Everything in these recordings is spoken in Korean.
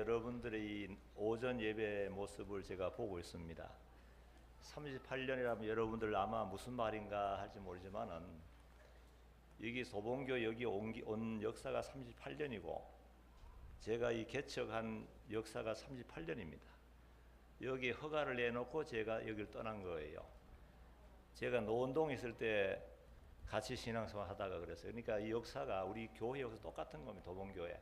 여러분들의 오전 예배 모습을 제가 보고 있습니다. 38년이라면 여러분들 아마 무슨 말인가 할지 모르지만은 여기 소봉교 여기 온 역사가 38년이고 제가 이 개척한 역사가 38년입니다. 여기 허가를 내놓고 제가 여기를 떠난 거예요. 제가 노원동에 있을 때 같이 신앙생활 하다가 그랬어요. 그러니까 이 역사가 우리 교회 역사 똑같은 겁니다. 도봉교회.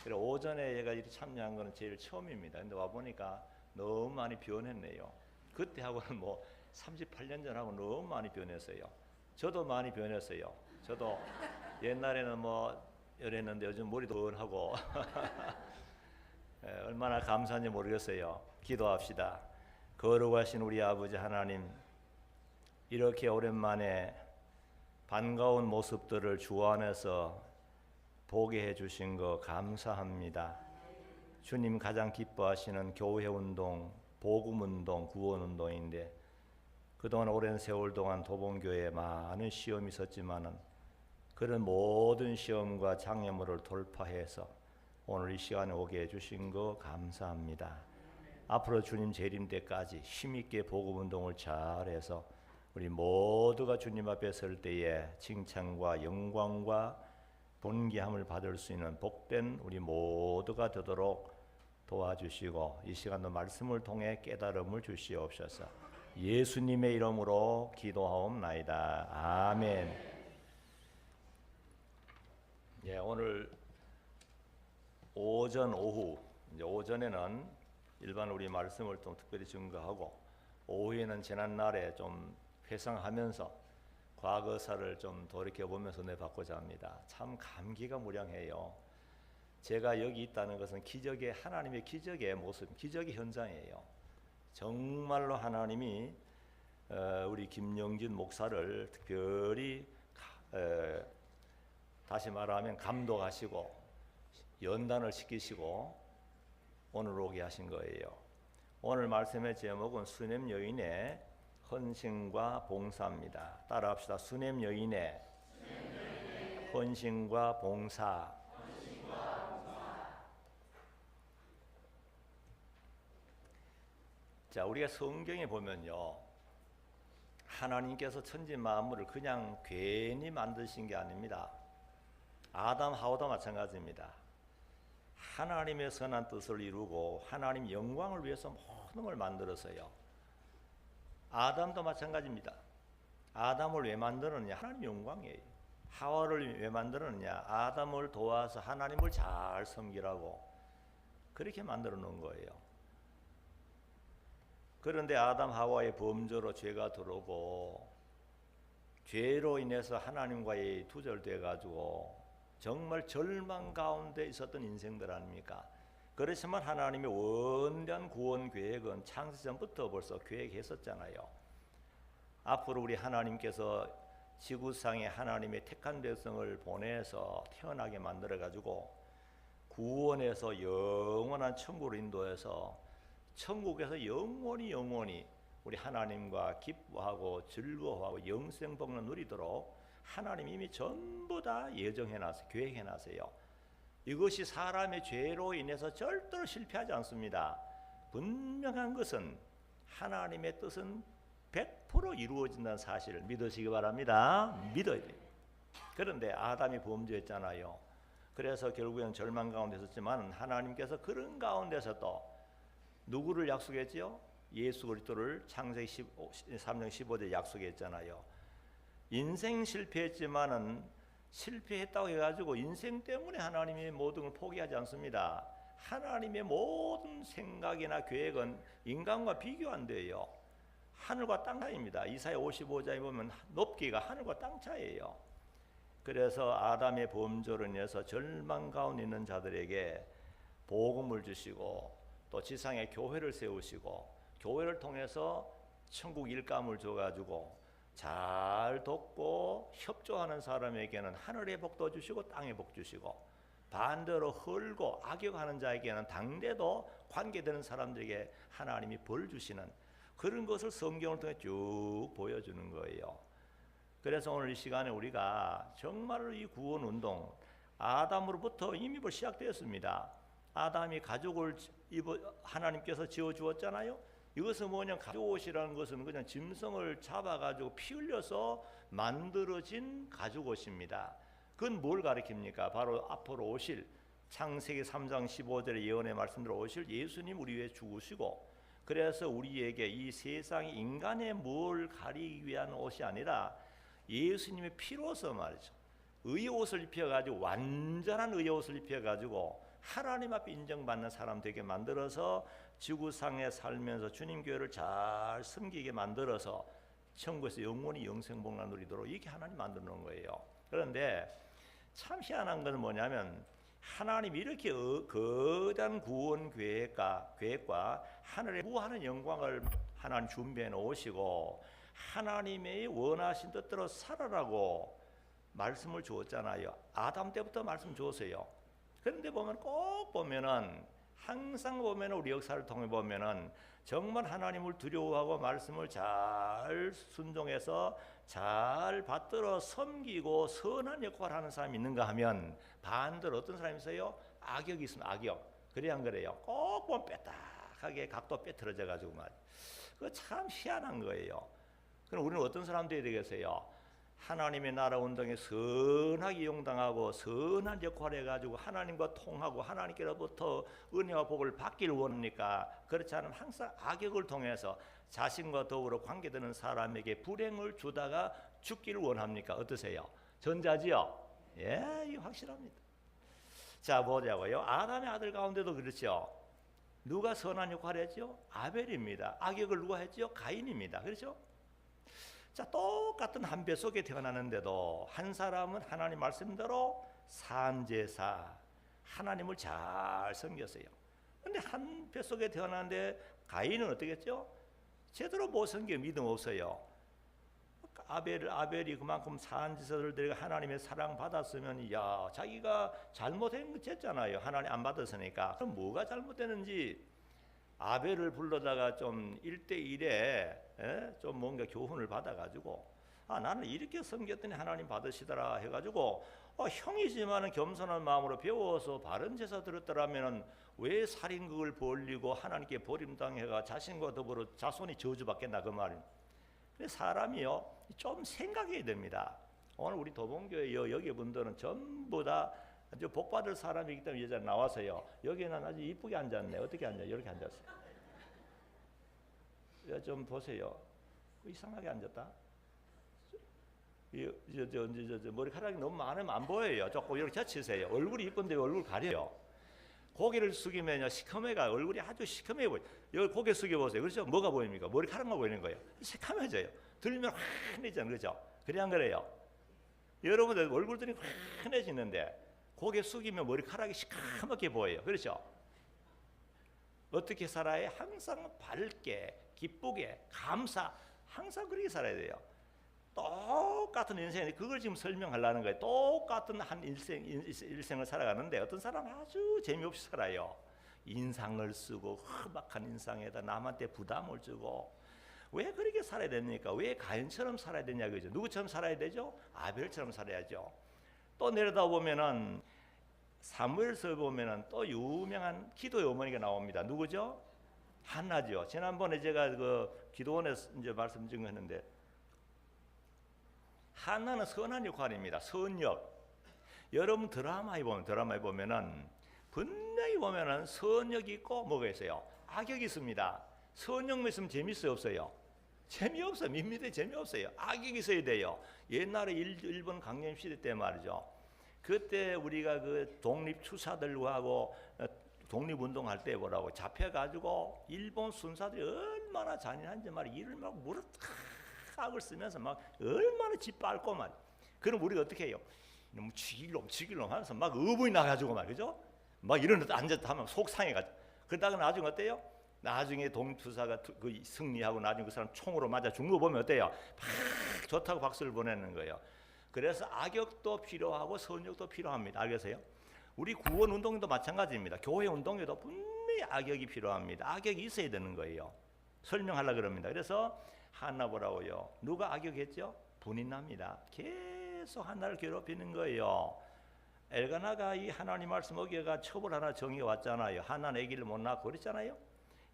그래 오전에 제가 이렇게 참여한 거는 제일 처음입니다. 근데 와 보니까 너무 많이 변했네요. 그때하고는 뭐 38년 전하고 너무 많이 변했어요. 저도 많이 변했어요. 저도 옛날에는 뭐 이랬는데 요즘 머리도 하고 얼마나 감사한지 모르겠어요. 기도합시다. 거룩하신 우리 아버지 하나님, 이렇게 오랜만에 반가운 모습들을 주 안에서 보게 해주신 거 감사합니다. 주님 가장 기뻐하시는 교회 운동, 복음 운동, 구원 운동인데 그동안 오랜 세월 동안 도봉교회에 많은 시험이 있었지만은 그런 모든 시험과 장애물을 돌파해서 오늘 이 시간에 오게 해주신 거 감사합니다. 앞으로 주님 재림 때까지 힘있게 복음 운동을 잘해서 우리 모두가 주님 앞에 설 때에 칭찬과 영광과 존귀함을 받을 수 있는 복된 우리 모두가 되도록 도와주시고 이 시간도 말씀을 통해 깨달음을 주시옵소서. 예수님의 이름으로 기도하옵나이다. 아멘. 예, 오늘 오전 오후 이제 오전에는 일반 우리 말씀을 좀 특별히 증거하고 오후에는 지난날에 좀 회상하면서 과거사를 좀 돌이켜보면서 내받고자 합니다. 참 감기가 무량해요. 제가 여기 있다는 것은 기적의 하나님의 기적의 모습, 기적의 현장이에요. 정말로 하나님이 우리 김영진 목사를 특별히 다시 말하면 감독하시고 연단을 시키시고 오늘 오게 하신 거예요. 오늘 말씀의 제목은 수냄 여인의 헌신과 봉사입니다. 따라합시다. 수냄 여인의 헌신과 봉사. 자, 우리가 성경에 보면요, 하나님께서 천지 만물을 그냥 괜히 만드신 게 아닙니다. 아담 하와도 마찬가지입니다. 하나님의 선한 뜻을 이루고 하나님 영광을 위해서 모든 걸 만들었어요. 아담도 마찬가지입니다. 아담을 왜 만들었느냐? 하나님 영광이에요. 하와를 왜 만들었느냐? 아담을 도와서 하나님을 잘 섬기라고 그렇게 만들어 놓은 거예요. 그런데 아담 하와의 범죄로 죄가 들어오고 죄로 인해서 하나님과의 두절돼 가지고 정말 절망 가운데 있었던 인생들 아닙니까? 그렇지만 하나님의 원대한 구원 계획은 창세 전부터 벌써 계획했었잖아요. 앞으로 우리 하나님께서 지구상에 하나님의 택한 백성을 보내서 태어나게 만들어 가지고 구원해서 영원한 천국으로 인도해서 천국에서 영원히 우리 하나님과 기뻐하고 즐거워하고 영생 복을 누리도록 하나님이 이미 전부 다 예정해놨어요. 계획해놨어요. 이것이 사람의 죄로 인해서 절대로 실패하지 않습니다. 분명한 것은 하나님의 뜻은 100% 이루어진다는 사실을 믿으시기 바랍니다. 믿어야 돼요. 그런데 아담이 범죄했잖아요. 그래서 결국에는 절망 가운데 있었지만 하나님께서 그런 가운데서 또 누구를 약속했지요? 예수 그리스도를 창세기 3장 15절 약속했잖아요. 인생 실패했지만은 실패했다고 해가지고 인생 때문에 하나님이 모든 걸 포기하지 않습니다. 하나님의 모든 생각이나 계획은 인간과 비교 안 돼요. 하늘과 땅 차이입니다. 이사야 55장에 보면 높기가 하늘과 땅 차이예요. 그래서 아담의 범죄로 인해서 절망 가운데 있는 자들에게 복음을 주시고 또 지상에 교회를 세우시고 교회를 통해서 천국 일감을 줘가지고 잘 돕고 협조하는 사람에게는 하늘의 복도 주시고 땅의 복 주시고 반대로 헐고 악역하는 자에게는 당대도 관계되는 사람들에게 하나님이 벌 주시는 그런 것을 성경을 통해 쭉 보여주는 거예요. 그래서 오늘 이 시간에 우리가 정말로 이 구원 운동 아담으로부터 이미 시작되었습니다. 아담이 가죽을 하나님께서 지어 주었잖아요. 이것은 뭐냐, 가죽옷이라는 것은 그냥 짐승을 잡아가지고 피 흘려서 만들어진 가죽옷입니다. 그건 뭘 가리킵니까? 바로 앞으로 오실 창세기 3장 15절의 예언의 말씀대로 오실 예수님 우리 위해 죽으시고, 그래서 우리에게 이 세상이 인간의 뭘 가리기 위한 옷이 아니라 예수님의 피로서 말이죠, 의의 옷을 입혀가지고 완전한 의의 옷을 입혀가지고 하나님 앞에 인정받는 사람 되게 만들어서 지구상에 살면서 주님 교회를 잘 섬기게 만들어서 천국에서 영원히 영생복락을 누리도록 이렇게 하나님 만들어 놓은 거예요. 그런데 참 희한한 건 뭐냐면, 하나님이 이렇게 거대한 구원 계획과 하늘의 무한한 영광을 하나님 준비해 놓으시고 하나님의 원하신 뜻대로 살아라고 말씀을 주었잖아요. 아담 때부터 말씀 주었어요. 그런데 꼭 보면은, 항상 보면은 우리 역사를 통해 보면은 정말 하나님을 두려워하고 말씀을 잘 순종해서 잘 받들어 섬기고 선한 역할을 하는 사람이 있는가 하면, 반대로 어떤 사람이 있어요? 악역이 있으면 악역. 그래 안 그래요? 꼭 보면 빼딱하게 각도 빼트러져 가지고 말이에요. 그거 참 희한한 거예요. 그럼 우리는 어떤 사람 되어야 되겠어요? 하나님의 나라 운동에 선하게 이용당하고 선한 역할을 해가지고 하나님과 통하고 하나님께로부터 은혜와 복을 받기를 원합니까? 그렇지 않으면 항상 악역을 통해서 자신과 더불어 관계되는 사람에게 불행을 주다가 죽기를 원합니까? 어떠세요? 전자지요? 예, 이거 확실합니다. 자, 보자고요. 아담의 아들 가운데도 그렇죠. 누가 선한 역할을 했죠? 아벨입니다. 악역을 누가 했죠? 가인입니다. 그렇죠? 자, 똑같은 한 배 속에 태어나는데도 한 사람은 하나님 말씀대로 산제사, 하나님을 잘 섬겼어요. 근데 한 배 속에 태어났는데 가인은 어떻게 했죠? 제대로 못 섬겨, 믿음 없어요. 아벨이 그만큼 산제사를 드리고 하나님의 사랑 받았으면, 야, 자기가 잘못한 거 했잖아요. 하나님 안 받았으니까. 그럼 뭐가 잘못되는지 아벨을 불러다가 좀 1대1에 좀 뭔가 교훈을 받아가지고, 나는 이렇게 섬겼더니 하나님 받으시더라 해가지고, 형이지만은 겸손한 마음으로 배워서 바른 제사 드렸더라면은 왜 살인극을 벌리고 하나님께 버림당해가 자신과 더불어 자손이 저주받겠나, 그 말입니다. 사람이요, 좀 생각해야 됩니다. 오늘 우리 도봉교회 여기 분들은 전부 다 아주 복받을 사람이기 때문에 여자 나와서요, 여기는 아주 이쁘게 앉았네. 어떻게 앉아? 이렇게 앉았어요. 좀 보세요. 이상하게 앉았다. 머리카락이 너무 많으면 안 보여요. 조금 이렇게 젖히세요. 얼굴이 이쁜데 얼굴 가려요. 고개를 숙이면요, 시커매가 얼굴이 아주 시커매 보여요. 여기 고개 숙여 보세요. 그렇죠? 뭐가 보입니까? 머리카락만 보이는 거예요. 시커매져요. 들면 환해지잖아요. 그렇죠? 그래 안 그래요? 여러분들 얼굴들이 환해지는데 고개 숙이면 머리카락이 시커멓게 보여요. 그렇죠? 어떻게 살아야? 항상 밝게, 기쁘게, 감사, 항상 그렇게 살아야 돼요. 똑같은 인생에 그걸 지금 설명하려는 거예요. 똑같은 한 일생을 살아가는데 어떤 사람은 아주 재미없이 살아요. 인상을 쓰고 험악한 인상에다 남한테 부담을 주고. 왜 그렇게 살아야 됩니까? 왜 가인처럼 살아야 되냐 그죠? 누구처럼 살아야 되죠? 아벨처럼 살아야죠. 또 내려다 보면은 사무엘서 보면은 또 유명한 기도의 어머니가 나옵니다. 누구죠? 한나죠. 지난번에 제가 그 기도원에서 이제 말씀 증거했는데, 한나는 선한 역할입니다. 선역. 여러분 드라마에 보면은 분명히 보면은 선역이 있고 뭐가 있어요? 악역이 있습니다. 선역만 있으면 재밌어요, 없어요? 재미없어요. 밋밋해, 재미없어요. 악역이 있어야 돼요. 옛날에 일본 강점 시대 때 말이죠. 그때 우리가 그 독립투사들하고 독립운동할 때 뭐라고 잡혀가지고 일본 순사들이 얼마나 잔인한지 말이야. 이를 막 무릎 악을 쓰면서 막 얼마나 짓밟고 말. 그럼 우리가 어떻게 해요? 너무 죽일놈 하면서 막 어부이 나가지고 말이죠. 막 이런 데 앉았다 하면 속 상해가지고. 그러다가 나중에 어때요? 나중에 독립투사가 그 승리하고 나중에 그 사람 총으로 맞아 죽는 거 보면 어때요? 막 좋다고 박수를 보내는 거예요. 그래서 악역도 필요하고 선역도 필요합니다. 알겠어요? 우리 구원 운동도 마찬가지입니다. 교회 운동에도 분명히 악역이 필요합니다. 악역이 있어야 되는 거예요. 설명하려고 그럽니다. 그래서 한나 보라고요. 누가 악역했죠? 분인납니다. 계속 한나를 괴롭히는 거예요. 엘가나가 이 하나님 말씀 어겨가 첩을 하나 정해 왔잖아요. 하나는 아기를 못 낳고 그랬잖아요.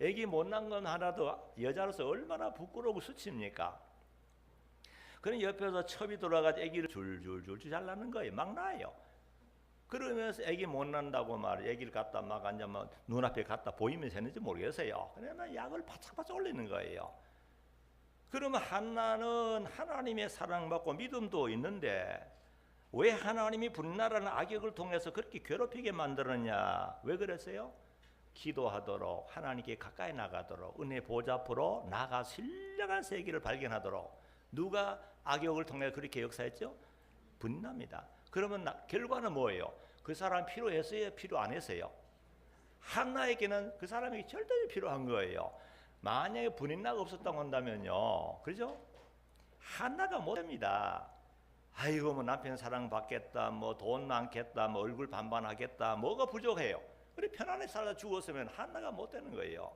아기 못 낳은 건 하나도 여자로서 얼마나 부끄러우고 수치입니까? 그런 옆에서 첩이 돌아가지고 아기를 줄줄줄 잘 낳는 거예요. 막 낳아요. 그러면서 아기 못 낳는다고 말이에요. 아기를 갖다 막 앉으면 눈앞에 갖다 보이면서 했는지 모르겠어요. 그러면 약을 바짝바짝 올리는 거예요. 그러면 한나는 하나님의 사랑받고 믿음도 있는데 왜 하나님이 분나라는 악역을 통해서 그렇게 괴롭히게 만들었냐? 왜 그랬어요? 기도하도록 하나님께 가까이 나가도록 은혜 보좌 앞으로 나가 신령한 세계를 발견하도록 누가 악역을 통해 그렇게 역사했죠? 분나입니다. 그러면 결과는 뭐예요? 그 사람 필요했어요? 필요 안 했어요? 한나에게는 그 사람에게 절대로 필요한 거예요. 만약에 분인나가 없었다고 한다면요, 그렇죠? 한나가 못됩니다. 아이고 뭐 남편 사랑받겠다, 뭐 돈 많겠다, 뭐 얼굴 반반하겠다, 뭐가 부족해요. 그래 편안하게 살다 죽었으면 한나가 못 되는 거예요.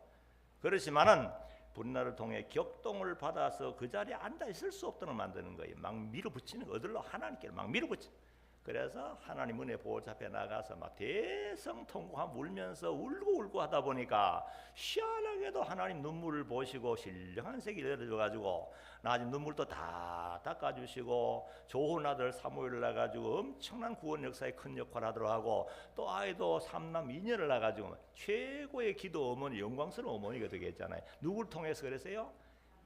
그렇지만은 분나를 통해 격동을 받아서 그 자리에 앉아 있을 수 없도록 만드는 거예요. 막 밀어붙이는 거, 어들러 하나님께 막 밀어붙이는. 그래서 하나님 은혜 보호자 앞에 나가서 막 대성통곡하며 울면서 울고 하다 보니까 희한하게도 하나님 눈물을 보시고 신령한 색이 내려줘가지고 나중에 눈물도 다 닦아주시고 좋은 아들 사무엘을 낳아가지고 엄청난 구원 역사에 큰 역할을 하도록 하고 또 아이도 3남 2녀를 낳아가지고 최고의 기도 어머니, 영광스러운 어머니가 되겠잖아요. 누굴 통해서 그랬어요?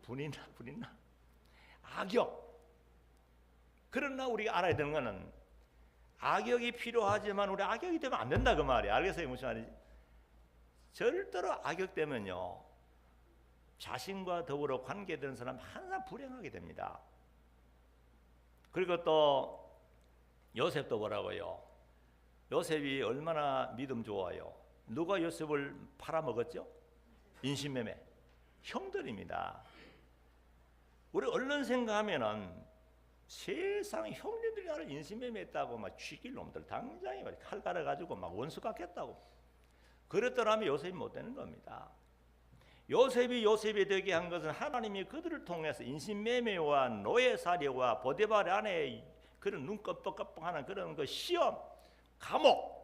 분인나 악역. 그러나 우리가 알아야 되는 것은 악역이 필요하지만 우리 악역이 되면 안 된다 그 말이에요. 알겠어요? 무슨 말인지? 절대로 악역되면요 자신과 더불어 관계되는 사람 항상 불행하게 됩니다. 그리고 또 요셉도 뭐라고요? 요셉이 얼마나 믿음 좋아요. 누가 요셉을 팔아먹었죠? 인신매매 형들입니다. 우리 얼른 생각하면은 세상 형님들이 나를 인신매매했다고 막 죽일 놈들 당장에 칼 갈아가지고 막 원수 같겠다고 그랬더라면 요셉이 못 되는 겁니다. 요셉이 되게 한 것은 하나님이 그들을 통해서 인신매매와 노예살이와 보디발 안에 그런 눈 깜빡깜빡하는 그런 그 시험, 감옥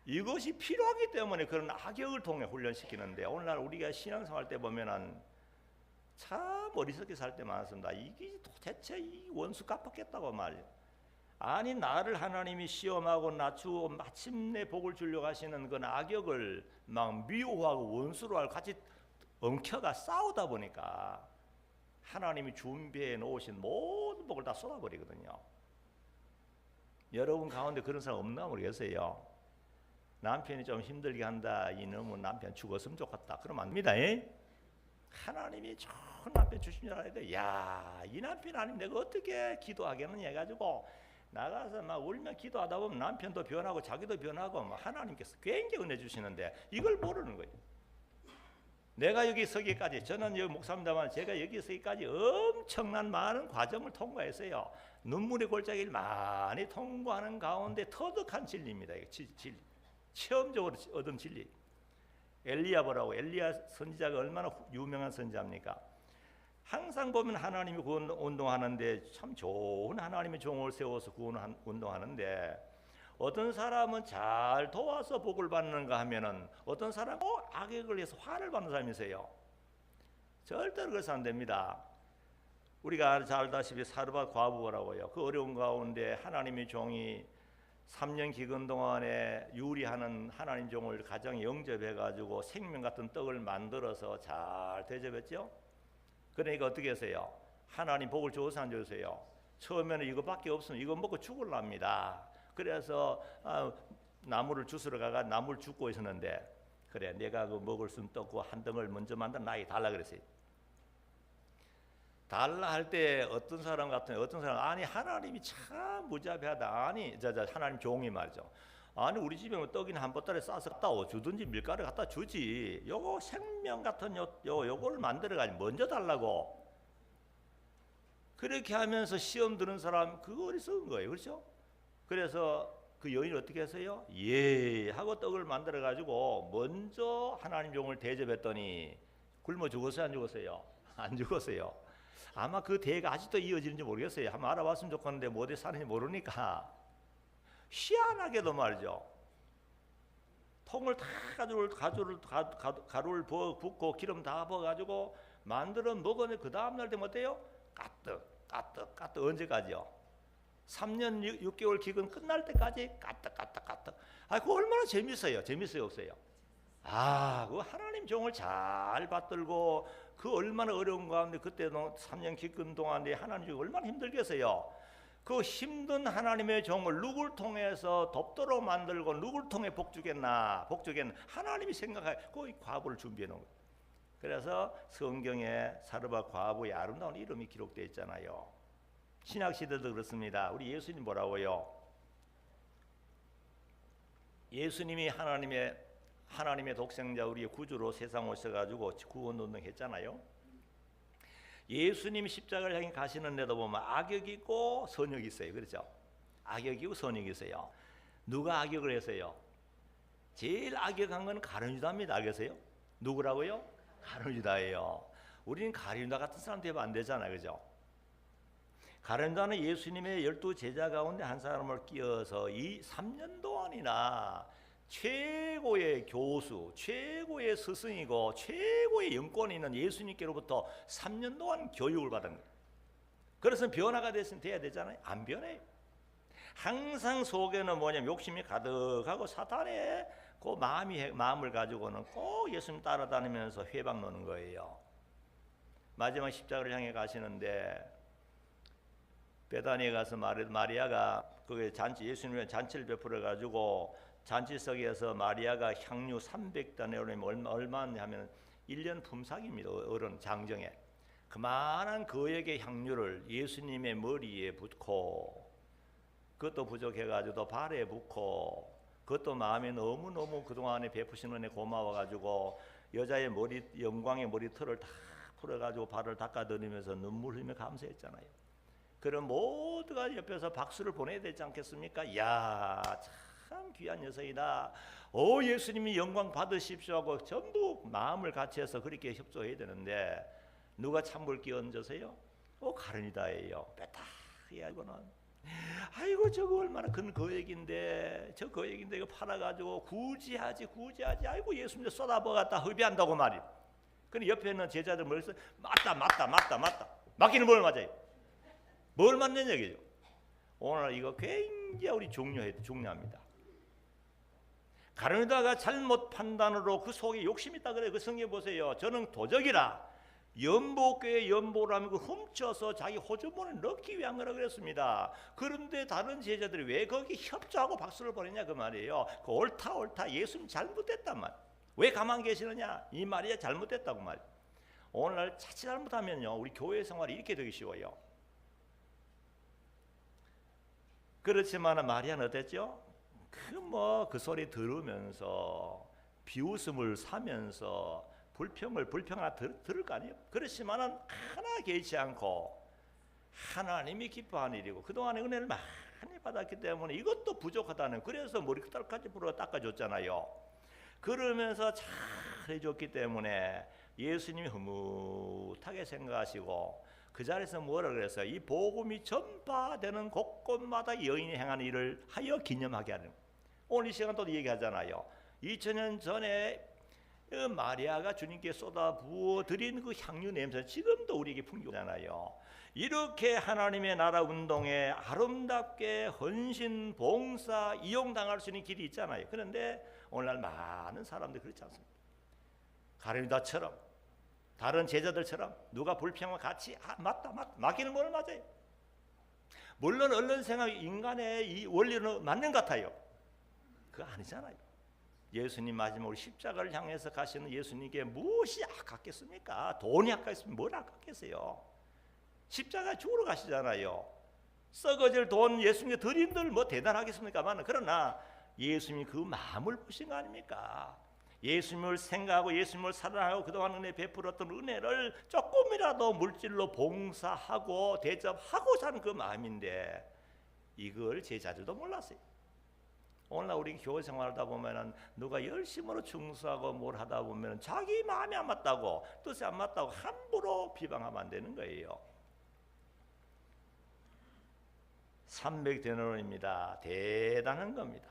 이것이 필요하기 때문에 그런 악역을 통해 훈련시키는데 오늘날 우리가 신앙생활 때 보면은 참 어리석게 살 때 많습니다. 이게 도대체 이 원수 갚았겠다고 말이에요. 아니 나를 하나님이 시험하고 낮추고 마침내 복을 주려고 하시는 그 악역을 막 미워하고 원수로 하고 같이 엉켜가 싸우다 보니까 하나님이 준비해 놓으신 모든 복을 다 쏟아버리거든요. 여러분 가운데 그런 사람 없나 모르겠어요. 남편이 좀 힘들게 한다. 이놈은 남편 죽었으면 좋겠다. 그러면 안 됩니다. 하나님이 좋은 남편 주신 줄 알아야 돼. 야, 이 남편 아니면 내가 어떻게 기도하겠느냐 해가지고 나가서 막 울며 기도하다 보면 남편도 변하고 자기도 변하고 하나님께서 굉장히 은혜 주시는데 이걸 모르는 거예요. 내가 여기 서기까지 저는 여기 목사입니다만 제가 여기 서기까지 엄청난 많은 과정을 통과했어요. 눈물의 골짜기를 많이 통과하는 가운데 터득한 진리입니다. 진리. 체험적으로 얻은 진리. 엘리야보라고 엘리야 선지자가 얼마나 유명한 선지자입니까? 항상 보면 하나님이 구원 운동하는데 참 좋은 하나님의 종을 세워서 구원 운동하는데 어떤 사람은 잘 도와서 복을 받는가 하면은 어떤 사람은 악역을 해서 화를 받는 사람이 있어요. 절대로 그래서 안 됩니다. 우리가 잘 알다시피 사르밧 과부라고요. 그 어려운 가운데 하나님의 종이 3년 기근 동안에 유리하는 하나님 종을 가정에 영접해가지고 생명 같은 떡을 만들어서 잘 대접했죠. 그러니까 어떻게 했어요? 하나님 복을 주어서 안 주세요. 처음에는 이거밖에 없으면 이거 먹고 죽을랍니다. 그래서 나무를 주스러 가가 나무를 줍고 있었는데 그래 내가 그 먹을 수 있는 떡고 한 덩을 먼저 만든 나에게 달라 그랬어요. 달라 할 때 어떤 사람 아니 하나님이 참 무자비하다. 아니 하나님 종이 말이죠. 아니 우리 집에 뭐 떡이나 한 보따리 싸서 갖다 주든지 밀가루 갖다 주지. 요거 생명 같은 요걸 만들어 가지고 먼저 달라고. 그렇게 하면서 시험 드는 사람 그거 어리석은 거예요. 그렇죠? 그래서 그 여인이 어떻게 했어요? 예 하고 떡을 만들어 가지고 먼저 하나님 종을 대접했더니 굶어 죽었어요? 안 죽었어요? 안 죽었어요. 아마 그 대가 아직도 이어지는지 모르겠어요. 한번 알아봤으면 좋겠는데 뭐 어디 사는지 모르니까 희한하게도 말이죠. 통을 다 가루를 붓고 기름 다 부어가지고 만들어 먹었는데 그 다음날 되면 어때요? 까뜩 언제까지요? 3년 6개월 기근 끝날 때까지 까뜩. 그거 얼마나 재밌어요? 재밌어요, 없어요? 그 하나님 종을 잘 받들고 그 얼마나 어려운 가운데 그때도 3년 기근 동안에 하나님 종이 얼마나 힘들겠어요? 그 힘든 하나님의 종을 누굴 통해서 돕도록 만들고 누굴 통해 복주겠나 하나님이 생각하여 그 과부를 준비해 놓은 거예요. 그래서 성경에 사르밧 과부의 아름다운 이름이 기록되어 있잖아요. 신약 시대도 그렇습니다. 우리 예수님 뭐라고요? 예수님이 하나님의 독생자 우리의 구주로 세상 오셔가지고 구원 운동했잖아요. 예수님이 십자가를 향해 가시는 데도 보면 악역이 있고 선역이 있어요. 그렇죠? 악역이고 선역이 있어요. 누가 악역을 했어요? 제일 악역한 건 가룟유다입니다. 알겠어요? 누구라고요? 가룟유다예요. 우리는 가룟유다 같은 사람 되면 안 되잖아요. 그죠? 가룟유다는 예수님의 12제자 가운데 한 사람을 끼워서 이 3년 동안이나 최고의 교수, 최고의 스승이고 최고의 영권이 있는 예수님께로부터 3년 동안 교육을 받은 거예요. 그래서 변화가 돼야 되잖아요. 안 변해요. 항상 속에는 뭐냐면 욕심이 가득하고 사탄의 그 마음을 가지고는 꼭 예수님 따라다니면서 회방 노는 거예요. 마지막 십자가를 향해 가시는데 베다니에 가서 마리아가 그게 예수님의 잔치를 베풀어 가지고 잔치석에서 마리아가 향유 300다네올이면 얼마냐 하면 1년 품삯입니다. 어른 장정에 그만한 거액의 향유를 예수님의 머리에 붓고 그것도 부족해가지고 발에 붓고 그것도 마음에 너무너무 그동안에 베푸신 은혜 고마워가지고 여자의 영광의 머리털을 다 풀어가지고 발을 닦아드리면서 눈물 흘리며 감사했잖아요. 그럼 모두가 옆에서 박수를 보내야 되지 않겠습니까? 이야 참 귀한 여성이다. 예수님이 영광 받으십시오 하고 전부 마음을 같이 해서 그렇게 협조해야 되는데 누가 찬물 끼얹으세요? 가룟유다예요. 빼딱이 알고는 아이고 저거 얼마나 큰 거액인데 저 거액인데 이거 팔아가지고 굳이 하지 아이고 예수님 쏟아부어갖다 흡입한다고 말이에요. 근데 옆에 있는 제자들 머리에서 맞다 맞기는 뭘 맞아요? 뭘 맞는 얘기죠? 오늘 이거 굉장히 중요합니다. 가룟유다가 잘못 판단으로 그 속에 욕심이 있다 그래요. 그 성경 보세요. 저는 도적이라 연복교의 연보라면 그 훔쳐서 자기 호주머니에 넣기 위한 거라 그랬습니다. 그런데 다른 제자들이 왜 거기 협조하고 박수를 보냈냐 그 말이에요. 그 옳다 예수님 잘못됐단 말. 왜 가만 계시느냐 이 말이야 잘못됐다고 말. 오늘날 자칫 잘못하면요 우리 교회 생활이 이렇게 되기 쉬워요. 그렇지만 마리아는 어땠죠? 그 소리 들으면서 비웃음을 사면서 불평을 들을 거 아니에요. 그렇지만은 하나 개의치 않고 하나님이 기뻐하는 일이고 그동안에 은혜를 많이 받았기 때문에 이것도 부족하다는 그래서 머리끝까지 불어 닦아줬잖아요. 그러면서 잘 해줬기 때문에 예수님이 흐뭇하게 생각하시고 그 자리에서 뭐라 그랬어요? 이 복음이 전파되는 곳곳마다 여인이 행하는 일을 하여 기념하게 하는. 오늘 이 시간 또 얘기하잖아요. 2000년 전에 마리아가 주님께 쏟아 부어 드린 그 향유 냄새 지금도 우리에게 풍기잖아요. 이렇게 하나님의 나라 운동에 아름답게 헌신, 봉사, 이용당할 수 있는 길이 있잖아요. 그런데 오늘날 많은 사람들이 그렇지 않습니다. 가룟유다처럼 다른 제자들처럼 누가 불평하면 같이 맞다 맞기는 뭘 맞아요. 물론 언론 생활 인간의 이 원리는 맞는 것 같아요. 그거 아니잖아요. 예수님 마지막으로 십자가를 향해서 가시는 예수님께 무엇이 아깝겠습니까? 돈이 아깝겠습니까? 뭘 아깝겠어요? 십자가 죽으러 가시잖아요. 썩어질 돈 예수님께 드린들 뭐 대단하겠습니까만 그러나 예수님이 그 마음을 보신 거 아닙니까? 예수님을 생각하고 예수님을 사랑하고 그동안 은혜 베풀었던 은혜를 조금이라도 물질로 봉사하고 대접하고 사는 그 마음인데 이걸 제자들도 몰랐어요. 오늘날 우리 교회 생활하다 보면은 누가 열심으로 충수하고 뭘 하다 보면은 자기 마음이 안 맞다고 뜻이 안 맞다고 함부로 비방하면 안 되는 거예요. 300데나리온입니다. 대단한 겁니다.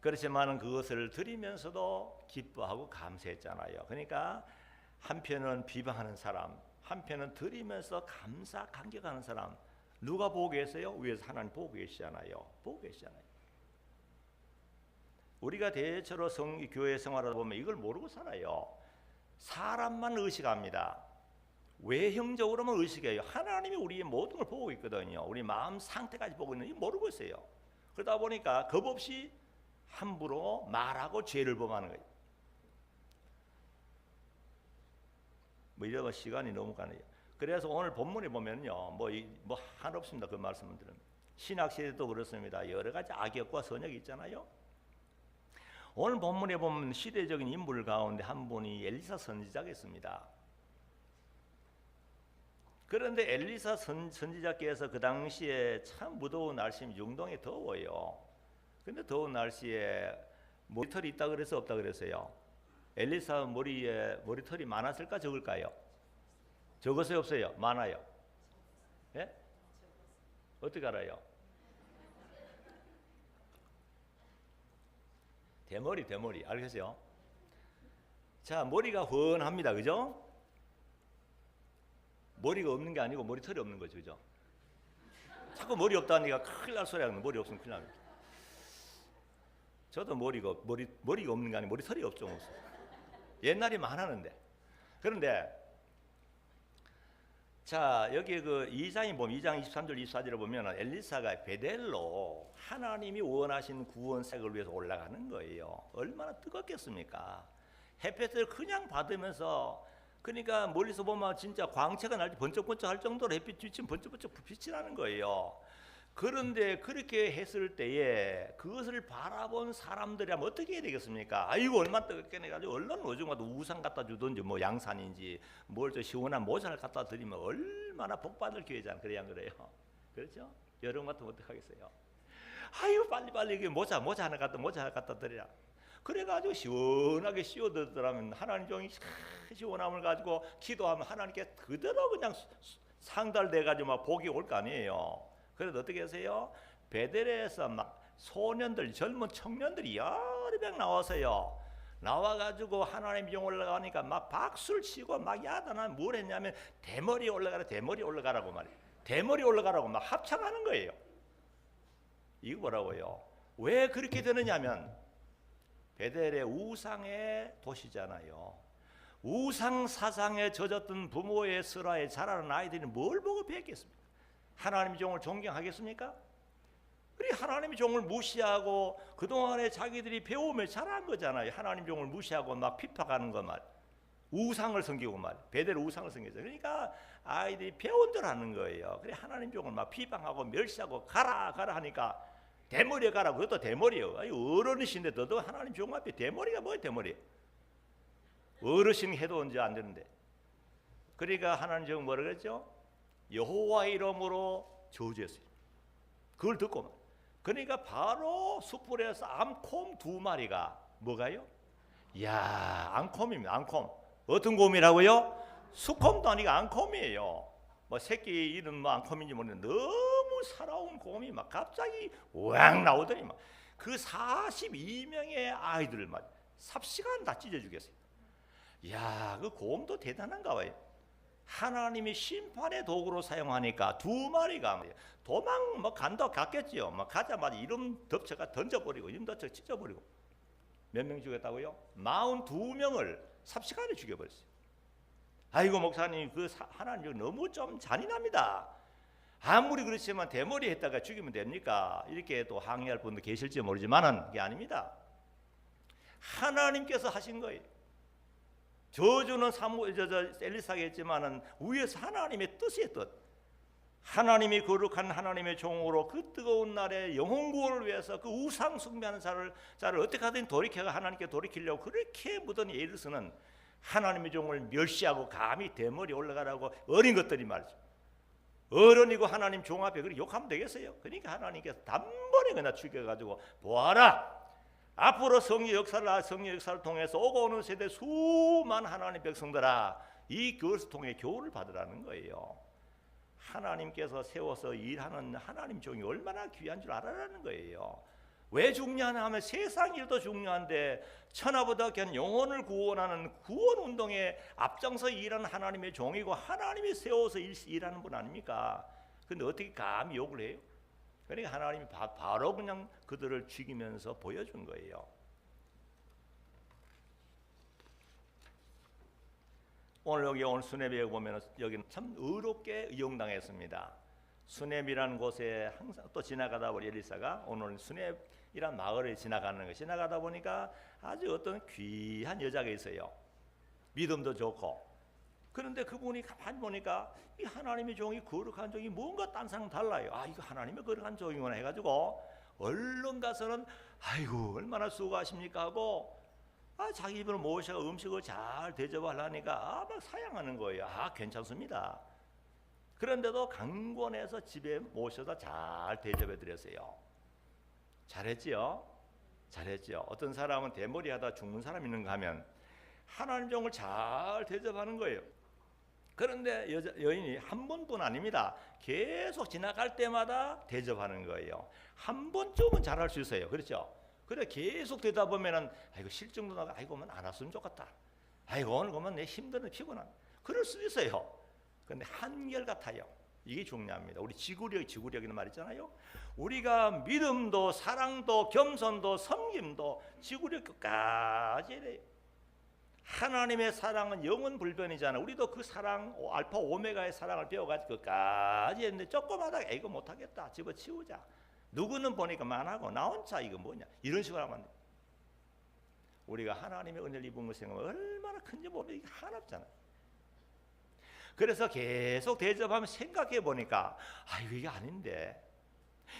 그렇지만 그것을 드리면서도 기뻐하고 감사했잖아요. 그러니까 한편은 비방하는 사람, 한편은 드리면서 감사 감격하는 사람, 누가 보고 계세요? 위에서 하나님 보고 계시잖아요. 보고 계시잖아요. 우리가 대체로 교회 생활하다 보면 이걸 모르고 살아요. 사람만 의식합니다. 외형적으로만 의식해요. 하나님이 우리의 모든 걸 보고 있거든요. 우리 마음 상태까지 보고 있는지 모르고 있어요. 그러다 보니까 겁 없이 함부로 말하고 죄를 범하는 거예요. 뭐 이러면 시간이 너무 가네요. 그래서 오늘 본문에 보면요, 뭐 한없습니다. 그 말씀을 들으면 신학 시대도 그렇습니다. 여러 가지 악역과 선역이 있잖아요. 오늘 본문에 보면 시대적인 인물 가운데 한 분이 엘리사 선지자가 있습니다. 그런데 엘리사 선지자께서 그 당시에 참 무더운 날씨면 중동이 더워요. 근데 더운 날씨에 머리털이 있다 그래서 없다 그랬어요? 엘리사 머리에 머리털이 많았을까 적을까요? 적었어요 없어요? 많아요? 예? 어떻게 알아요? 대머리 알겠어요? 자, 머리가 훤합니다. 그죠? 머리가 없는 게 아니고 머리털이 없는 거죠. 그죠? 자꾸 머리 없다니까 큰일 날 소리 하는. 머리 없으면 큰일 납니다. 저도 머리가 없는 게 아니고 머리털이 없죠. 옛날에 많았는데. 그런데 자, 여기 그 2장에 보면 2장 23절 24절에 보면 엘리사가 베델로 하나님이 원하신 구원색을 위해서 올라가는 거예요. 얼마나 뜨겁겠습니까? 햇볕을 그냥 받으면서, 그러니까 멀리서 보면 진짜 광채가 날지 번쩍번쩍 할 정도로 햇빛이 번쩍번쩍 빛이 나는 거예요. 그런데 그렇게 했을 때에 그것을 바라본 사람들이라면 어떻게 해야 되겠습니까? 아이고 얼마나 뜨겁겠네 가지고 얼른 오중마도 우산 갖다 주든지 뭐 양산인지 뭘 저 시원한 모자를 갖다 드리면 얼마나 복받을 기회잖아. 그래야 안 그래요? 그렇죠? 여름 같으면 어떡하겠어요? 아이고 빨리 이게 모자 하나 갖다 드리라. 그래가지고 시원하게 씌워드더라면 하나님 종이 시원함을 가지고 기도하면 하나님께 그대로 그냥 상달돼가지고 막 복이 올 거 아니에요. 그래도 어떻게 하세요? 베델에서 막 소년들, 젊은 청년들이 여러 명 나와서요. 나와가지고 하나님 종 올라가니까 막 박수를 치고 막 야단하면 뭘 했냐면 대머리 올라가라고 말이에요. 대머리 올라가라고 막 합창하는 거예요. 이거 뭐라고요? 왜 그렇게 되느냐면 베델의 우상의 도시잖아요. 우상 사상에 젖었던 부모의 슬화에 자라는 아이들이 뭘 보고 배웠겠습니까? 하나님의 종을 존경하겠습니까? 그리고 하나님의 종을 무시하고 그동안에 자기들이 배우며 자란 거잖아요. 하나님 종을 무시하고 막 핍박하는 거 말. 우상을 섬기고 말. 베델 우상을 섬기죠. 그러니까 아이들이 배운 대로 하는 거예요. 그래 하나님 종을 막 비방하고 멸시하고 가라 하니까 대머리에 가라. 그것도 대머리예요. 어른이신데 너도 하나님 종 앞에 대머리가 뭐예요? 대머리. 어르신 해도 언제 안 되는데. 그러니까 하나님 종 뭐라 그랬죠? 여호와 이름으로 저주했어요. 그걸 듣고 그러니까 바로 숯불에서 암콤 2마리가 뭐가요? 이야, 암콤입니다. 암콤. 어떤 곰이라고요? 수콤도 아니고 암콤이에요. 뭐 새끼 이름 뭐 암콤인지 모르는데 너무 살아온 곰이 막 갑자기 왕 나오더니 막 그 42명의 아이들을 막 삽시간 다 찢어 주겠어요. 이야, 그 곰도 대단한가 봐요. 하나님이 심판의 도구로 사용하니까 2마리가 도망 뭐 간다 갔겠지요. 막 가자마자 이름 덮쳐가 던져버리고 이름 덮쳐 찢어버리고. 몇 명 죽였다고요? 42명을 삽시간에 죽여버렸어요. 아이고 목사님 그 하나님 너무 좀 잔인합니다. 아무리 그렇지만 대머리 했다가 죽이면 됩니까? 이렇게 또 항의할 분도 계실지 모르지만은 그게 아닙니다. 하나님께서 하신 거예요. 저주는 엘리사가 했지만은 위에서 하나님의 뜻의 뜻, 하나님이 거룩한 하나님의 종으로 그 뜨거운 날에 영혼 구원을 위해서 그 우상 숭배하는 자를 어떻게 하든 돌이켜가 하나님께 돌이키려고 그렇게 묻은 에르스는 하나님의 종을 멸시하고 감히 대머리 올라가라고 어린 것들이 말이죠. 어른이고 하나님 종 앞에 그렇게 욕하면 되겠어요? 그러니까 하나님께서 단번에 그냥 죽여가지고 보아라. 앞으로 성령 역사를 통해서 오고 오는 세대 수많은 하나님의 백성들아 이 그것을 통해 교훈을 받으라는 거예요. 하나님께서 세워서 일하는 하나님 종이 얼마나 귀한 줄 알아라는 거예요. 왜 중요하냐 하면 세상 일도 중요한데 천하보다 귀한 영혼을 구원하는 구원 운동에 앞장서 일하는 하나님의 종이고 하나님이 세워서 일하는 분 아닙니까? 근데 어떻게 감히 욕을 해요? 그러니까 하나님이 바로 그냥 그들을 죽이면서 보여준 거예요. 오늘 수넴에 보면 여기는 참 의롭게 이용당했습니다. 수넴이라는 곳에 항상 또 지나가다 보니 엘리사가 오늘 수넴이란 마을에 지나가는 거 지나가다 보니까 아주 어떤 귀한 여자가 있어요. 믿음도 좋고. 그런데 그분이 가만히 보니까 이 하나님의 종이 거룩한 종이 뭔가 딴 사람 달라요. 아, 이거 하나님의 거룩한 종이구나 해가지고 얼른 가서는 아이고 얼마나 수고하십니까 하고 자기 입으로 모셔 음식을 잘 대접하려니까 막 사양하는 거예요. 괜찮습니다. 그런데도 강권해서 집에 모셔서 잘 대접해 드렸어요. 잘했지요? 잘했지요. 어떤 사람은 대머리 하다 죽는 사람 있는가 하면 하나님 종을 잘 대접하는 거예요. 그런데 여인이 한 번뿐 아닙니다. 계속 지나갈 때마다 대접하는 거예요. 한 번쯤은 잘할 수 있어요. 그렇죠? 그래 계속 되다 보면은 아이고 실증도 나고 아이고 안 왔으면 좋겠다. 아이고 오늘 그러면 내 힘드는 피곤한. 그럴 수 있어요. 그런데 한결같아요. 이게 중요합니다. 우리 지구력이라는 말 있잖아요. 우리가 믿음도 사랑도 겸손도 섬김도 지구력 끝까지 해야 돼요. 하나님의 사랑은 영원 불변이잖아요. 우리도 그 사랑 알파 오메가의 사랑을 배워가지고 끝까지 했는데 조금 하다가 이거 못하겠다 집어치우자. 누구는 보니까 만하고 나 혼자 이거 뭐냐 이런 식으로 하면 안 돼. 우리가 하나님의 은혜를 입은 것 생각하면 얼마나 큰지 모르면 이게 하나 없잖아요. 그래서 계속 대접하면 생각해 보니까 이게 아닌데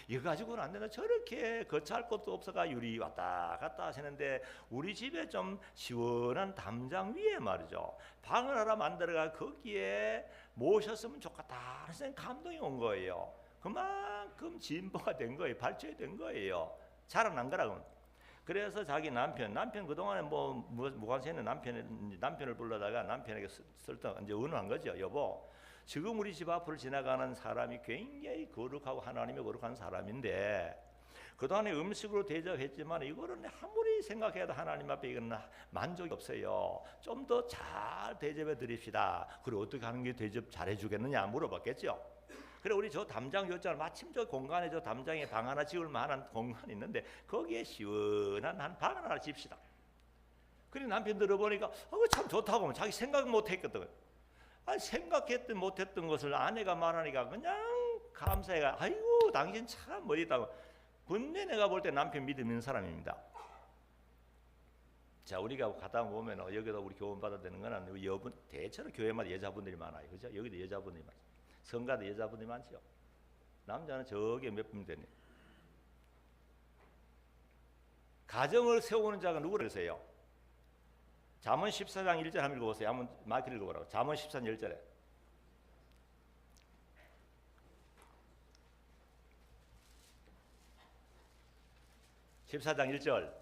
이거 가지고는 안 된다. 저렇게 거처할 것도 없어가 유리 왔다 갔다 하시는데 우리 집에 좀 시원한 담장 위에 말이죠 방을 하나 만들어가 거기에 모셨으면 좋겠다 하는 감동이 온 거예요. 그만큼 진보가 된 거예요. 발전이 된 거예요. 자라난 거라고. 그래서 자기 남편 그동안에 무관심한 남편을 불러다가 남편에게 설득 이제 의논한 거죠. 여보, 지금 우리 집 앞을 지나가는 사람이 굉장히 거룩하고 하나님의 거룩한 사람인데 그동안에 음식으로 대접했지만 이거는 아무리 생각해도 하나님 앞에 이건 만족이 없어요. 좀 더 잘 대접해 드립시다. 그리고 어떻게 하는 게 대접 잘해 주겠느냐 물어봤겠죠. 그래 우리 저 담장 였잖아. 마침 저 공간에 저 담장에 방 하나 지을 만한 공간이 있는데 거기에 시원한 한 방 하나 집시다. 그래 남편 들어보니까 참 좋다고 자기 생각 못했거든. 생각했든 못했던 것을 아내가 말하니까 그냥 감사해가 아이고 당신 참 멋있다고. 분명히 내가 볼 때 남편 믿음 있는 사람입니다. 자 우리가 가다 보면 여기도 우리 교훈 받아야 되는 거는 여분 대체로 교회마다 여자분들이 많아요. 그죠? 여기도 여자분들이 많아요. 성가도 여자분들이 많죠. 남자는 저게 몇 분 되네. 가정을 세우는 자가 누구를 세요? 잠언 14장 1절 한번 읽어보세요. 한번 마이크 읽어보라고. 잠언 14장 1절에 14장 1절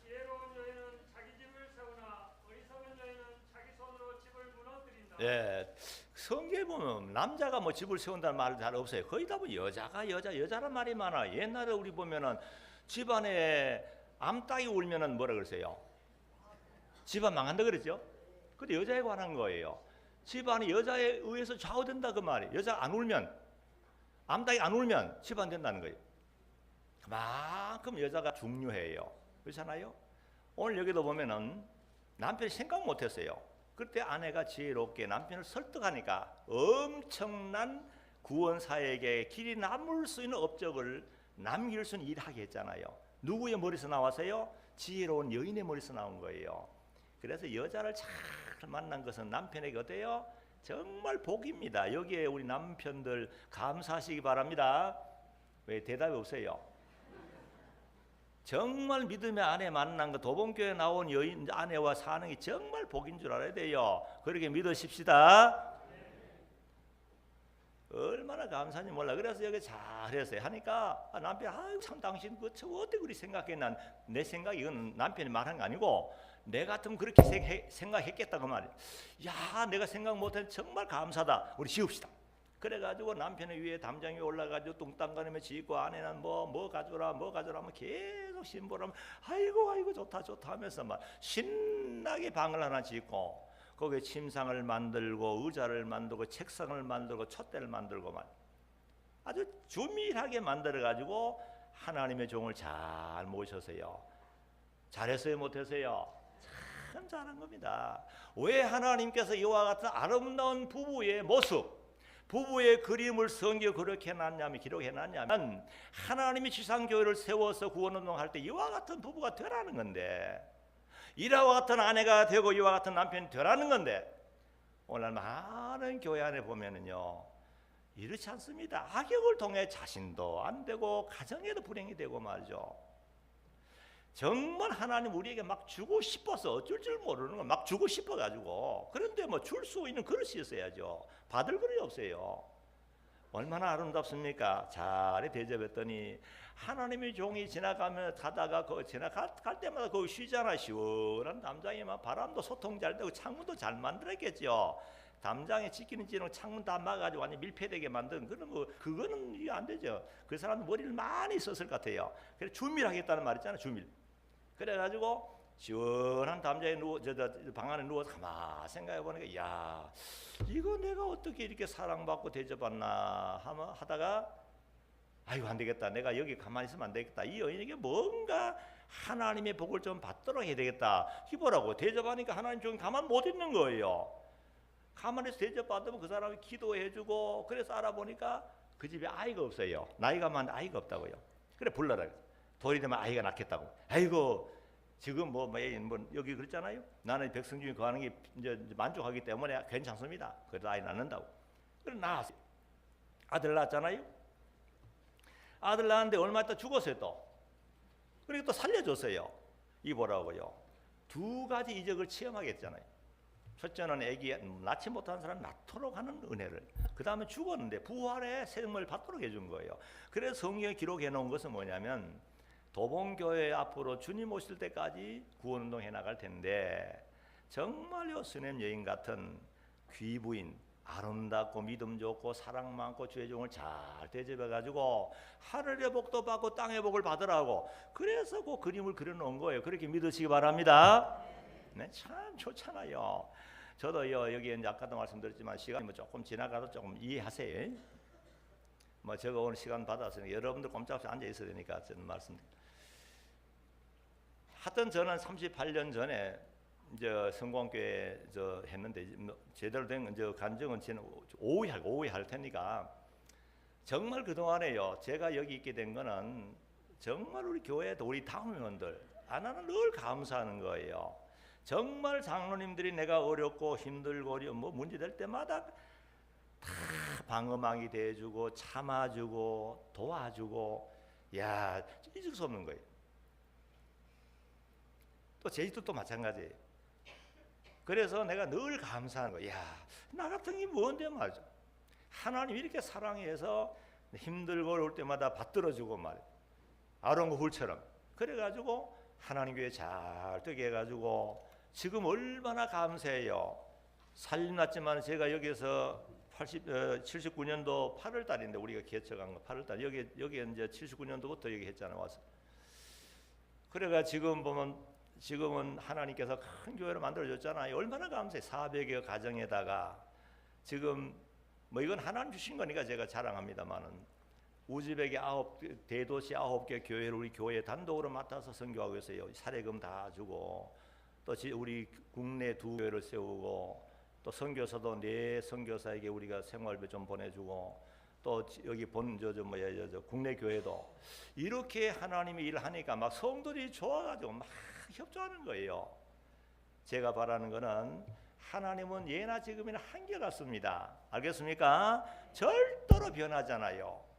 지혜로운 여인은 자기 집을 세우나 어리석은 여인은 자기 손으로 집을 무너뜨린다. 예, 성경에 보면 남자가 뭐 집을 세운다는 말 잘 없어요. 거의 다 뭐 여자란 말이 많아. 옛날에 우리 보면은 집안에 암탉이 울면은 뭐라 그러세요? 집안 망한다 그랬죠? 근데 여자에 관한 거예요. 집안이 여자에 의해서 좌우된다 그 말이에요. 여자가 안 울면 암탉이 안 울면 집안 된다는 거예요. 그만큼 여자가 중요해요. 그렇잖아요? 오늘 여기도 보면은 남편이 생각 못했어요. 그때 아내가 지혜롭게 남편을 설득하니까 엄청난 구원사에게 길이 남을 수 있는 업적을 남길 수 있는 일을 하게 했잖아요. 누구의 머리에서 나왔어요? 지혜로운 여인의 머리에서 나온 거예요. 그래서 여자를 잘 만난 것은 남편에게 어때요? 정말 복입니다. 여기에 우리 남편들 감사하시기 바랍니다. 왜 대답이 없어요? 정말 믿음의 아내 만난 거 도봉교회 나온 여인 아내와 사는 게 정말 복인 줄 알아야 돼요. 그렇게 믿으십시다. 얼마나 감사한지 몰라. 그래서 여기 잘했어요. 하니까 남편이 참 당신 저 어떻게 그리 생각했나. 내 생각이 이건 남편이 말한 거 아니고 내 같으면 그렇게 생각했겠다 그 말이에요. 야 내가 생각 못한 정말 감사다. 우리 지읍시다. 그래가지고 남편의 위에 담장 위에 올라가지고 뚱땅거리며 지고 아내는 뭐 가져라 하면 계속 신보라면 아이고 좋다 하면서 막 신나게 방을 하나 짓고 거기에 침상을 만들고 의자를 만들고 책상을 만들고 촛대를 만들고 막 아주 주밀하게 만들어가지고 하나님의 종을 잘 모셔서요. 잘했어요 못했어요? 참 잘한 겁니다. 왜 하나님께서 이와 같은 아름다운 부부의 모습, 부부의 그림을 성경에 그렇게 기록해놨냐면 하나님이 지상교회를 세워서 구원운동할 때 이와 같은 부부가 되라는 건데, 이와 같은 아내가 되고 이와 같은 남편이 되라는 건데, 오늘 많은 교회 안에 보면은요 이렇지 않습니다. 악역을 통해 자신도 안 되고 가정에도 불행이 되고 말이죠. 정말 하나님 우리에게 막 주고 싶어서 어쩔 줄 모르는 거 막 주고 싶어가지고, 그런데 뭐 줄 수 있는 그릇이 있어야죠. 받을 그릇이 없어요. 얼마나 아름답습니까? 잘 대접했더니 하나님의 종이 가다가 갈 때마다 거기 쉬잖아. 시원한 담장에 막 바람도 소통 잘 되고 창문도 잘 만들었겠죠. 담장에 지키는 창문 다 막아가지고 완전 밀폐되게 만든 그런 거, 그거는 이게 안 되죠. 그 사람 머리를 많이 썼을 것 같아요. 그래서 주밀하겠다는 말 있잖아요. 주밀. 그래가지고 시원한 담장에 방 안에 누워서 가만 생각해 보니까, 야, 이거 내가 어떻게 이렇게 사랑받고 대접받나 하다가 아이고 안 되겠다. 내가 여기 가만히 있으면 안 되겠다. 이 여인에게 뭔가 하나님의 복을 좀 받도록 해야 되겠다. 이보라고 대접하니까 하나님 종이 가만 못 있는 거예요. 가만히 대접받으면 그 사람이 기도해주고, 그래서 알아보니까 그 집에 아이가 없어요. 나이가 많은데 아이가 없다고요. 그래 불러라. 돌이 되면 아이가 낳겠다고. 아이고 지금 뭐 여기 그랬잖아요. 나는 백성 중에 거하는 게 이제 만족하기 때문에 괜찮습니다. 그래도 아이 낳는다고. 그래 낳았어요. 아들 낳았잖아요. 아들 낳았는데 얼마 있다 죽었어요 또. 그리고 또 살려줬어요. 이보라고요. 두 가지 이적을 체험하게 했잖아요. 첫째는 아기 낳지 못한 사람 낳도록 하는 은혜를, 그 다음에 죽었는데 부활의 생명을 받도록 해준 거예요. 그래서 성경에 기록해 놓은 것은 뭐냐면, 도봉교회 앞으로 주님 오실 때까지 구원운동 해나갈 텐데, 정말요 스냅 여인 같은 귀부인, 아름답고 믿음 좋고 사랑 많고 주의 종을 잘 대접해가지고 하늘의 복도 받고 땅의 복을 받으라고, 그래서 그 그림을 그려놓은 거예요. 그렇게 믿으시기 바랍니다. 네, 참 좋잖아요. 저도요 여기 이제 아까도 말씀드렸지만 시간이 뭐 조금 지나가도 조금 이해하세요. 뭐 제가 오늘 시간 받았으니까 여러분들 꼼짝없이 앉아 있어야 되니까 저는 말씀드립니다. 하여튼 저는 38년 전에 이제 성공교회 했는데 제대로 된 간증은 저는 오해 할 테니까, 정말 그 동안에요 제가 여기 있게 된 거는 정말 우리 교회 우리 당회원들 하나는 늘 감사하는 거예요. 정말 장로님들이 내가 어렵고 힘들고 뭐 문제 될 때마다 다 방어막이 돼주고 참아주고 도와주고, 야 잊을 수 없는 거예요. 또 제주도 마찬가지예요. 그래서 내가 늘 감사하는 거야. 나 같은 게 뭔데 말이죠. 하나님 이렇게 사랑해서 힘들고 어려울 때마다 받들어주고 말이야. 아론과 훌처럼. 그래가지고 하나님 교회 잘 되게 해가지고 지금 얼마나 감사해요. 살림났지만 제가 여기서 79년도 8월 달인데 우리가 개척한 거 8월 달 여기 이제 79년도부터 여기 했잖아요 와서. 그래가 지금 보면 지금은 하나님께서 큰 교회를 만들어줬잖아요. 얼마나 감사해. 400여 가정에다가 지금 뭐 이건 하나님 주신 거니까 제가 자랑합니다만은 우즈벡의 대도시 9개 교회를 우리 교회 단독으로 맡아서 선교하고 있어요. 사례금 다 주고, 또 우리 국내 2교회를 세우고, 또 선교사도 4 선교사에게 우리가 생활비 좀 보내주고, 또 여기 국내 교회도 이렇게 하나님의 일을 하니까 막 성도들이 좋아가지고 막 협조하는 거예요. 제가 바라는 거는 하나님은 예나 지금이나 한결같습니다. 알겠습니까? 절대로 변하잖아요.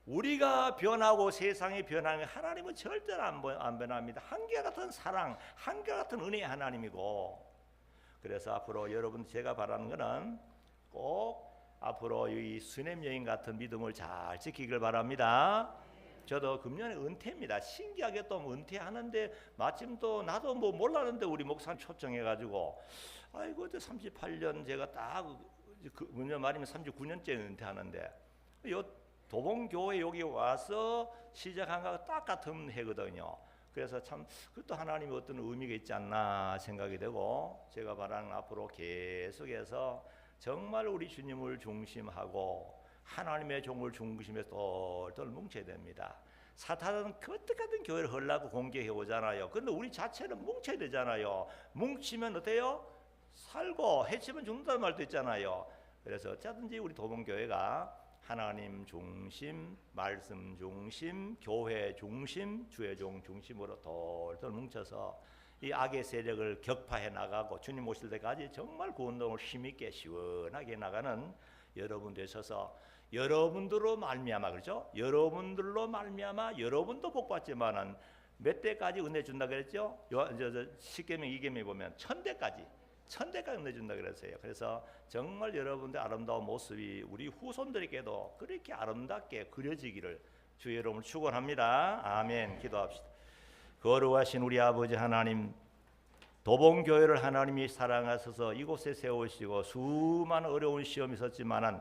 우리가 변하고 세상이 변하는 하나님은 절대로 안 변합니다. 한결같은 사랑, 한결같은 은혜의 하나님이고, 그래서 앞으로 여러분 제가 바라는 거는 꼭 앞으로 이 수냄 여인 같은 믿음을 잘 지키길 바랍니다. 저도 금년에 은퇴입니다. 신기하게 또 은퇴하는데 마침 또 나도 뭐 몰랐는데 우리 목사님 초청해가지고 아이고 38년 제가 딱 먼저 말하면 39년째 은퇴하는데 요 도봉교회 여기 와서 시작한 거가 딱 같은 해거든요. 그래서 참 그것도 하나님의 어떤 의미가 있지 않나 생각이 되고, 제가 바라는 앞으로 계속해서 정말 우리 주님을 중심하고 하나님의 종을 중심에 똘똘 뭉쳐야 됩니다. 사탄은 그 어떻게든 교회를 헐라고 공개해 오잖아요. 그런데 우리 자체는 뭉쳐야 되잖아요. 뭉치면 어때요? 살고 해치면 죽는다는 말도 있잖아요. 그래서 어쩌든지 우리 도봉교회가 하나님 중심, 말씀 중심, 교회 중심, 주의 종 중심으로 똘똘 뭉쳐서 이 악의 세력을 격파해 나가고 주님 오실 때까지 정말 구원동을 힘있게 시원하게 나가는 여러분 되셔서, 여러분들로 말미암아, 그렇죠? 여러분들로 말미암아 여러분도 복받지만은 몇 대까지 은혜 준다 그랬죠? 십계명 2계명에 보면 천대까지 은혜 준다 그랬어요. 그래서 정말 여러분들 아름다운 모습이 우리 후손들에게도 그렇게 아름답게 그려지기를 주의 이름으로 축원합니다. 아멘. 기도합시다. 거룩하신 우리 아버지 하나님, 도봉교회를 하나님이 사랑하셔서 이곳에 세우시고 수많은 어려운 시험이 있었지만은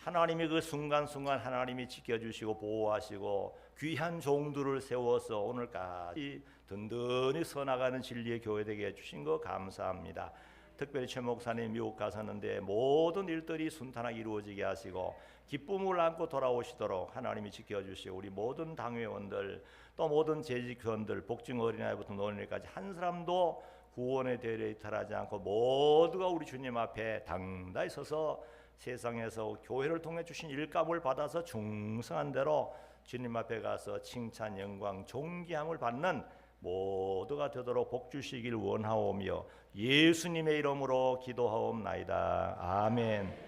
하나님이 그 순간순간 하나님이 지켜주시고 보호하시고 귀한 종들을 세워서 오늘까지 든든히 서나가는 진리의 교회 되게 해주신 거 감사합니다. 특별히 최 목사님 미국 가셨는데 모든 일들이 순탄하게 이루어지게 하시고 기쁨을 안고 돌아오시도록 하나님이 지켜주시고, 우리 모든 당회원들 또 모든 재직원들, 복증 어린아이부터 노인까지 한 사람도 구원의 대열에 이탈하지 않고 모두가 우리 주님 앞에 당당히 서서 세상에서 교회를 통해 주신 일감을 받아서 충성한 대로 주님 앞에 가서 칭찬, 영광, 존귀함을 받는 모두가 되도록 복 주시길 원하오며 예수님의 이름으로 기도하옵나이다. 아멘.